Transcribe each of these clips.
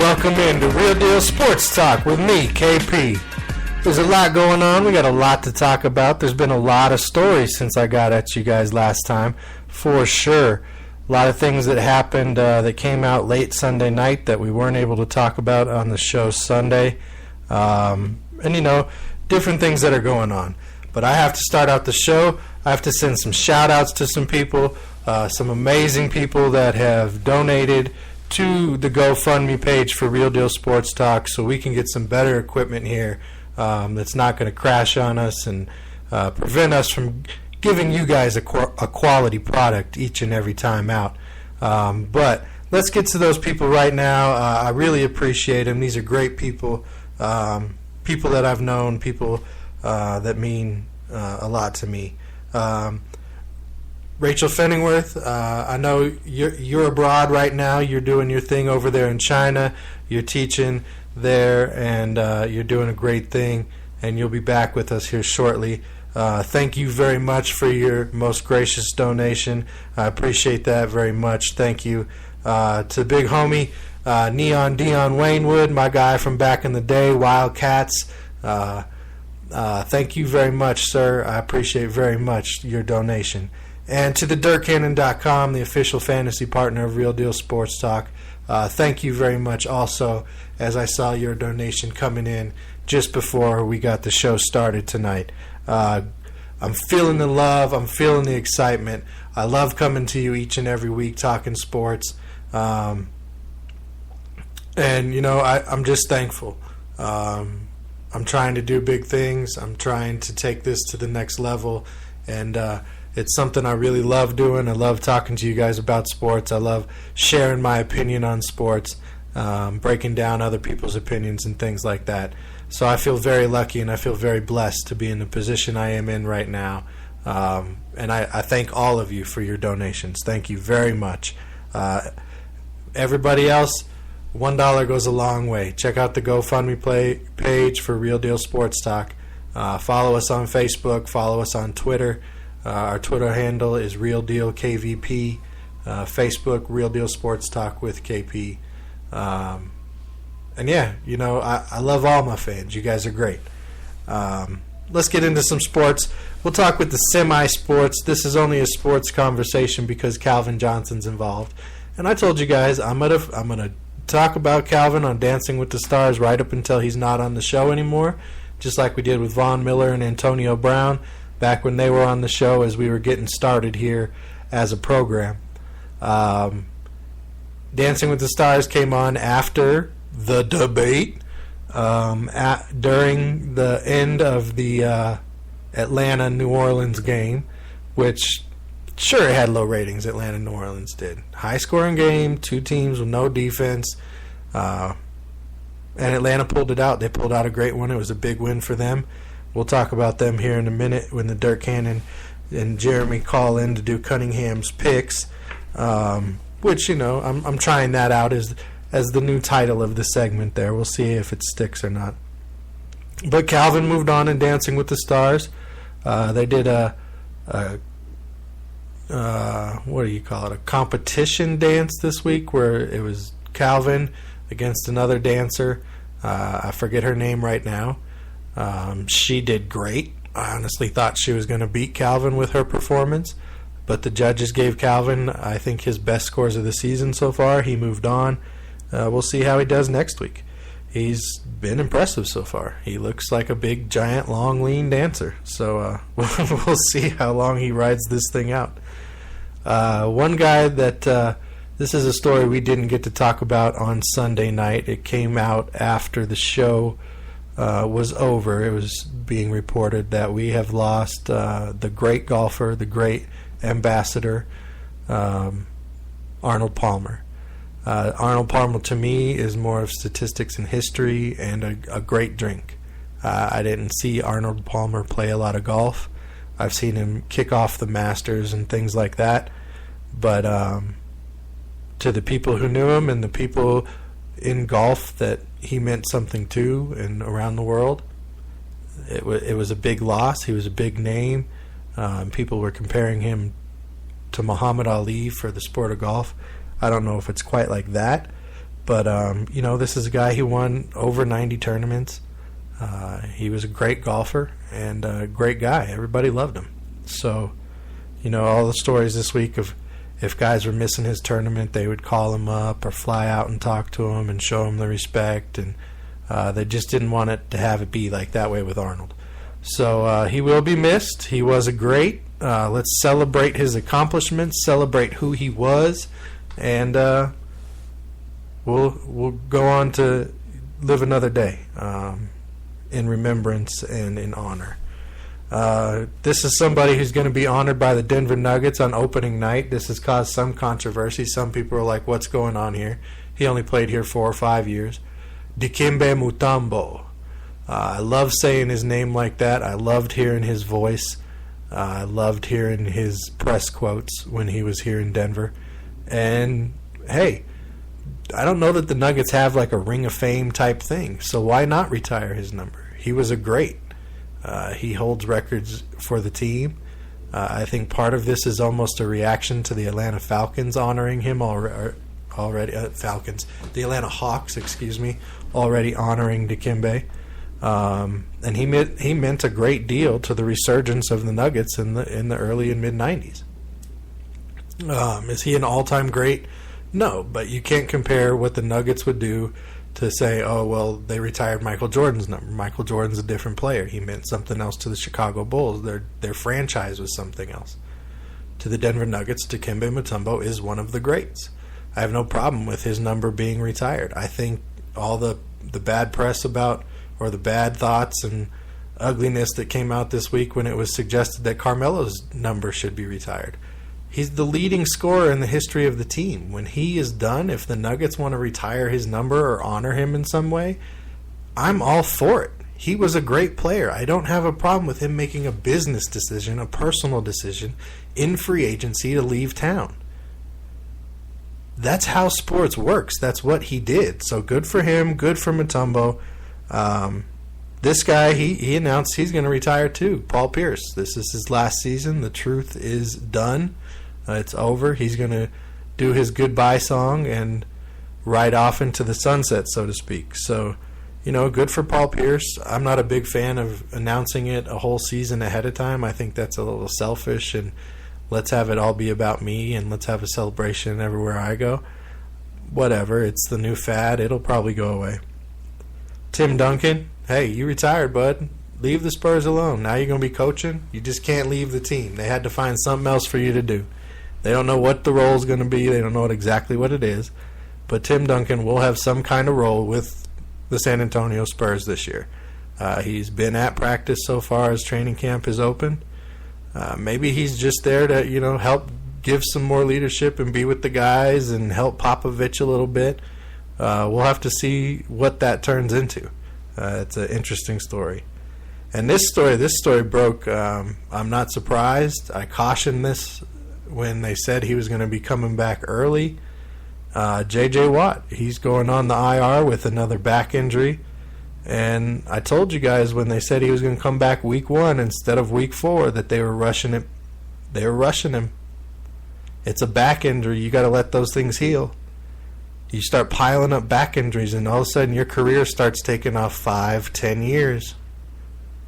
welcome into Real Deal Sports Talk with me, KP. There's a lot going on. We got a lot to talk about. There's been a lot of stories since I got at you guys last time, for sure. A lot of things that happened that came out late Sunday night that we weren't able to talk about on the show Sunday. And, different things that are going on. But I have to start out the show. I have to send some shout-outs to some people, some amazing people that have donated to the GoFundMe page for Real Deal Sports Talk so we can get some better equipment here that's not going to crash on us and prevent us from giving you guys a quality product each and every time out. But let's get to those people right now. I really appreciate them. These are great people, people that I've known, people that mean a lot to me. Rachel Fenningworth, I know you're abroad right now. You're doing your thing over there in China. You're teaching there, and you're doing a great thing, and you'll be back with us here shortly. Thank you very much for your most gracious donation. I appreciate that very much. Thank you. To the big homie, Neon Dion Wainwood, my guy from back in the day, Wildcats. Thank you very much, sir. I appreciate very much your donation. And to the DirtCannon.com, the official fantasy partner of Real Deal Sports Talk, thank you very much also, as I saw your donation coming in just before we got the show started tonight. I'm feeling the love. I'm feeling the excitement. I love coming to you each and every week talking sports. And, I'm just thankful. I'm trying to do big things. I'm trying to take this to the next level. And it's something I really love doing. I love talking to you guys about sports. I love sharing my opinion on sports, breaking down other people's opinions and things like that. So I feel very lucky and I feel very blessed to be in the position I am in right now. And I thank all of you for your donations. Thank you very much. Everybody else, $1 goes a long way. Check out the GoFundMe page for Real Deal Sports Talk. Follow us on Facebook. Follow us on Twitter. Our Twitter handle is Real Deal KVP. Facebook, Real Deal Sports Talk with KP. And yeah, I love all my fans. You guys are great. Let's get into some sports. We'll talk with the semi-sports. This is only a sports conversation because Calvin Johnson's involved. And I told you guys I'm gonna talk about Calvin on Dancing with the Stars right up until he's not on the show anymore, just like we did with Von Miller and Antonio Brown back when they were on the show as we were getting started here as a program. Dancing with the Stars came on after the debate during the end of the Atlanta-New Orleans game, which sure it had low ratings. Atlanta-New Orleans did. High-scoring game, two teams with no defense, and Atlanta pulled it out. They pulled out a great one. It was a big win for them. We'll talk about them here in a minute when the Dirt Cannon and Jeremy call in to do Cunningham's picks, which, I'm trying that out as the new title of the segment there. We'll see if it sticks or not. But Calvin moved on in Dancing with the Stars. They did a competition dance this week where it was Calvin against another dancer. I forget her name right now. She did great. I honestly thought she was going to beat Calvin with her performance, but the judges gave Calvin, I think, his best scores of the season so far. He moved on. We'll see how he does next week. He's been impressive so far. He looks like a big, giant, long, lean dancer. So we'll see how long he rides this thing out. One guy that this is a story we didn't get to talk about on Sunday night. It came out after the show was over. It was being reported that we have lost the great golfer, the great ambassador, Arnold Palmer. Arnold Palmer, to me, is more of statistics and history and a great drink. I didn't see Arnold Palmer play a lot of golf. I've seen him kick off the Masters and things like that. But to the people who knew him and the people in golf that he meant something to and around the world, it was a big loss. He was a big name. People were comparing him to Muhammad Ali for the sport of golf. I don't know if it's quite like that, But, this is a guy who won over 90 tournaments. He was a great golfer and a great guy. Everybody loved him. So, all the stories this week of if guys were missing his tournament, they would call him up or fly out and talk to him and show him the respect. And they just didn't want it to have it be like that way with Arnold. So he will be missed. He was a great. Let's celebrate his accomplishments, celebrate who he was, and we'll go on to live another day in remembrance and in honor. This is somebody who's going to be honored by the Denver Nuggets on opening night. This has caused some controversy. Some people are like, what's going on here? He only played here 4 or 5 years. Dikembe Mutombo. I love saying his name like that. I loved hearing his voice. I loved hearing his press quotes when he was here in Denver. And, hey, I don't know that the Nuggets have like a Ring of Fame type thing, so why not retire his number? He was a great. He holds records for the team. I think part of this is almost a reaction to the Atlanta Falcons honoring him already. The Atlanta Hawks, already honoring Dikembe. And he meant a great deal to the resurgence of the Nuggets in the early and mid 90s. Is he an all-time great? No, but you can't compare what the Nuggets would do to say, oh, well, they retired Michael Jordan's number. Michael Jordan's a different player. He meant something else to the Chicago Bulls. Their franchise was something else. To the Denver Nuggets, Dikembe Mutombo is one of the greats. I have no problem with his number being retired. I think all the bad press about, or the bad thoughts and ugliness that came out this week when it was suggested that Carmelo's number should be retired. He's the leading scorer in the history of the team. When he is done, if the Nuggets want to retire his number or honor him in some way, I'm all for it. He was a great player. I don't have a problem with him making a business decision, a personal decision, in free agency to leave town. That's how sports works. That's what he did. So good for him, good for Mutombo. This guy, he announced he's going to retire too. Paul Pierce. This is his last season. The truth is done. It's over. He's going to do his goodbye song and ride off into the sunset, so to speak. So, good for Paul Pierce. I'm not a big fan of announcing it a whole season ahead of time. I think that's a little selfish, and let's have it all be about me, and let's have a celebration everywhere I go. Whatever. It's the new fad. It'll probably go away. Tim Duncan, hey, you retired, bud. Leave the Spurs alone. Now you're going to be coaching. You just can't leave the team. They had to find something else for you to do. They don't know what the role is going to be. They don't know exactly what it is. But Tim Duncan will have some kind of role with the San Antonio Spurs this year. He's been at practice so far as training camp is open. Maybe he's just there to, help give some more leadership and be with the guys and help Popovich a little bit. We'll have to see what that turns into. It's an interesting story. And this story broke. I'm not surprised. I cautioned this when they said he was going to be coming back early. J.J. Watt, he's going on the IR with another back injury. And I told you guys when they said he was going to come back week 1 instead of week 4 that they were rushing it. They were rushing him. It's a back injury. You got to let those things heal. You start piling up back injuries, and all of a sudden your career starts taking off 5-10 years.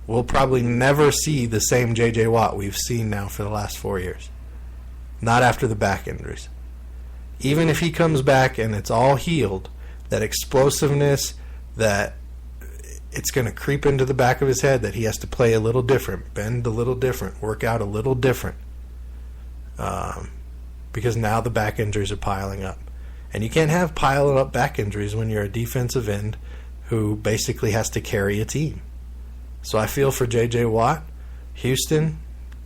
We'll probably never see the same J.J. Watt we've seen now for the last 4 years. Not after the back injuries. Even if he comes back and it's all healed, that explosiveness, that it's going to creep into the back of his head, that he has to play a little different, bend a little different, work out a little different. Because now the back injuries are piling up. And you can't have piling up back injuries when you're a defensive end who basically has to carry a team. So I feel for J.J. Watt. Houston,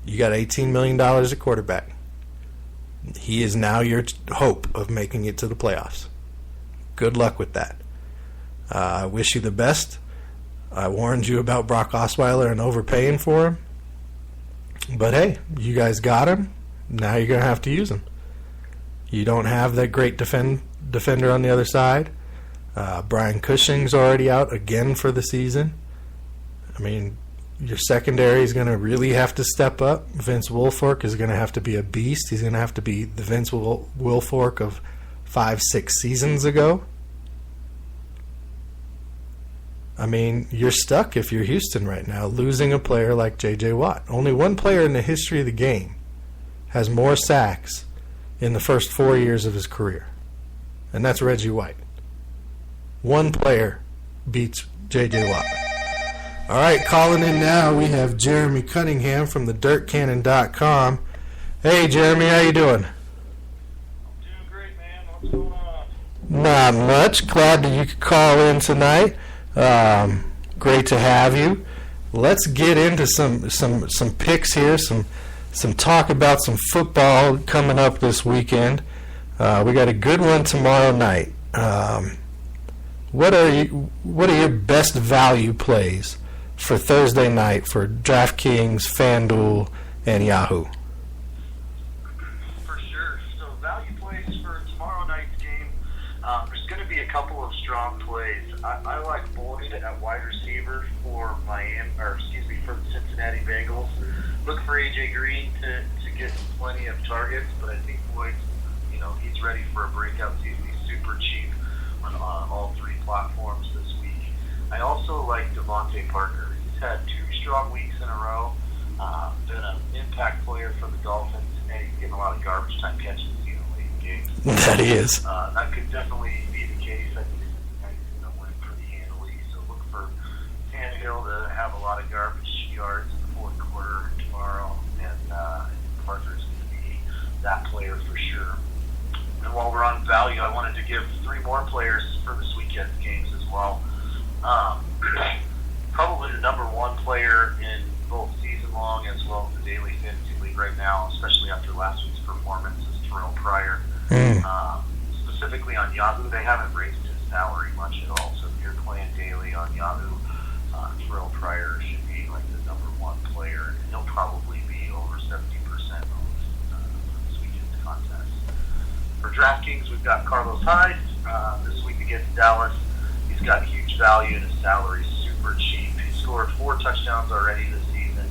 you got $18 million at quarterback. He is now your hope of making it to the playoffs. Good luck with that. I wish you the best. I warned you about Brock Osweiler and overpaying for him. But hey, you guys got him. Now you're going to have to use him. You don't have that great defender on the other side. Brian Cushing's already out again for the season. I mean, your secondary is going to really have to step up. Vince Wilfork is going to have to be a beast. He's going to have to be the Vince Wilfork of 5-6 seasons ago. I mean, you're stuck if you're Houston right now, losing a player like J.J. Watt. Only one player in the history of the game has more sacks in the first 4 years of his career, and that's Reggie White. One player beats J.J. Watt. All right, calling in now, we have Jeremy Cunningham from the dirtcannon.com. Hey, Jeremy, how you doing? I'm doing great, man. What's going on? Not much. Glad that you could call in tonight. Great to have you. Let's get into some picks here, some talk about some football coming up this weekend. We got a good one tomorrow night. What are your best value plays for Thursday night for DraftKings, FanDuel, and Yahoo? For sure. So value plays for tomorrow night's game. There's going to be a couple of strong plays. I like Boyd at wide receiver for for the Cincinnati Bengals. Look for AJ Green to get plenty of targets, but I think Boyd, he's ready for a breakout season. He's super cheap on all three platforms this week. I also like Devontae Parker. He's had 2 strong weeks in a row. Been an impact player for the Dolphins, and he's getting a lot of garbage time catches late in games. That he is. That could definitely be the case. I think he's going to win pretty handily. So look for Tannehill to have a lot of garbage yards in the fourth quarter tomorrow, and Parker's going to be that player for sure. And while we're on value, I wanted to give 3 more players for this weekend's games as well. Probably the number 1 player in both season long as well as the daily fantasy league right now, especially after last week's performance, is Terrell Pryor. Specifically on Yahoo, they haven't raised his salary much at all. So if you're playing daily on Yahoo, Terrell Pryor should be like the number 1 player, and he'll probably be over 70% of this weekend's contest. For DraftKings, we've got Carlos Hyde this week against Dallas. He's got huge value, and his salary is super cheap. He scored 4 touchdowns already this season.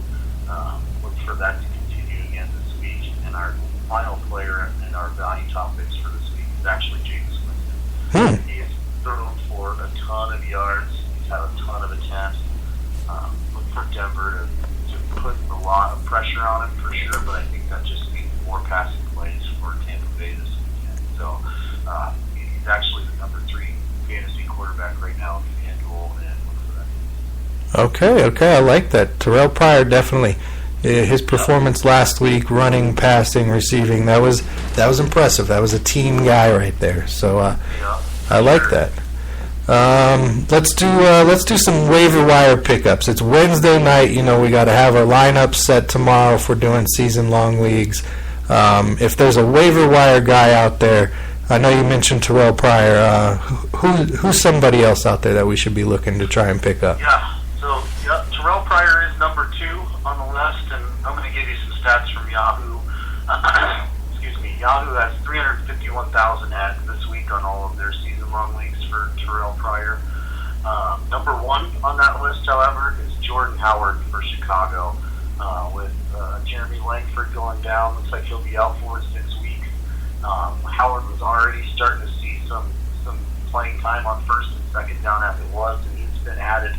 Look for that to continue again this week. And our final player in our value topics for this week is actually James Winston. He has thrown for a ton of yards. He's had a ton of attempts. Look for Denver to put a lot of pressure on him for sure, but I think that just means more passing plays for Tampa Bay this weekend. So he's actually the number 3 fantasy quarterback right now in FanDuel, and look for that. Okay, I like that. Terrell Pryor, definitely. His performance last week, running, passing, receiving, that was impressive. That was a team guy right there. So I like that. Let's do some waiver wire pickups. It's Wednesday night. We got to have our lineup set tomorrow if we're doing season long leagues. If there's a waiver wire guy out there, I know you mentioned Terrell Pryor. Who's somebody else out there that we should be looking to try and pick up? Terrell Pryor is number 2 on the list, and I'm going to give you some stats from Yahoo. Excuse me. Yahoo has 351,000 ads this week on all of their season-long leagues for Terrell Pryor. Number 1 on that list, however, is Jordan Howard for Chicago. With Jeremy Langford going down, looks like he'll be out 4 to 6 weeks. Howard was already starting to see some playing time on first and second down as it was, and he's been added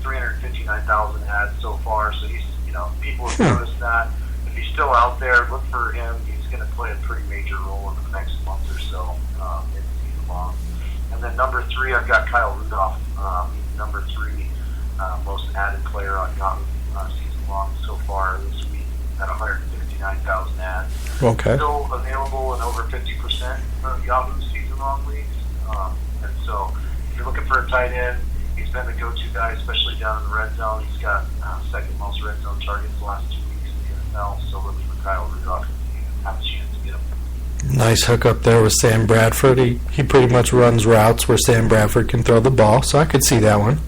359,000 ads so far. So he's, people have noticed that. If he's still out there, look for him. He's going to play a pretty major role in the next month or so in season long. And then number 3, I've got Kyle Rudolph. He's number 3 most added player on Yahoo season long so far this week at 159,000 ads. Okay. Still available in over 50% of Yahoo season long leagues. And so if you're looking for a tight end, he's been the go-to guy, especially down in the red zone. He's got second most red zone targets the last 2 weeks in the NFL. So look for Kyle Rudolph if you have a chance to get him. Nice hook up there with Sam Bradford. He pretty much runs routes where Sam Bradford can throw the ball, so I could see that one.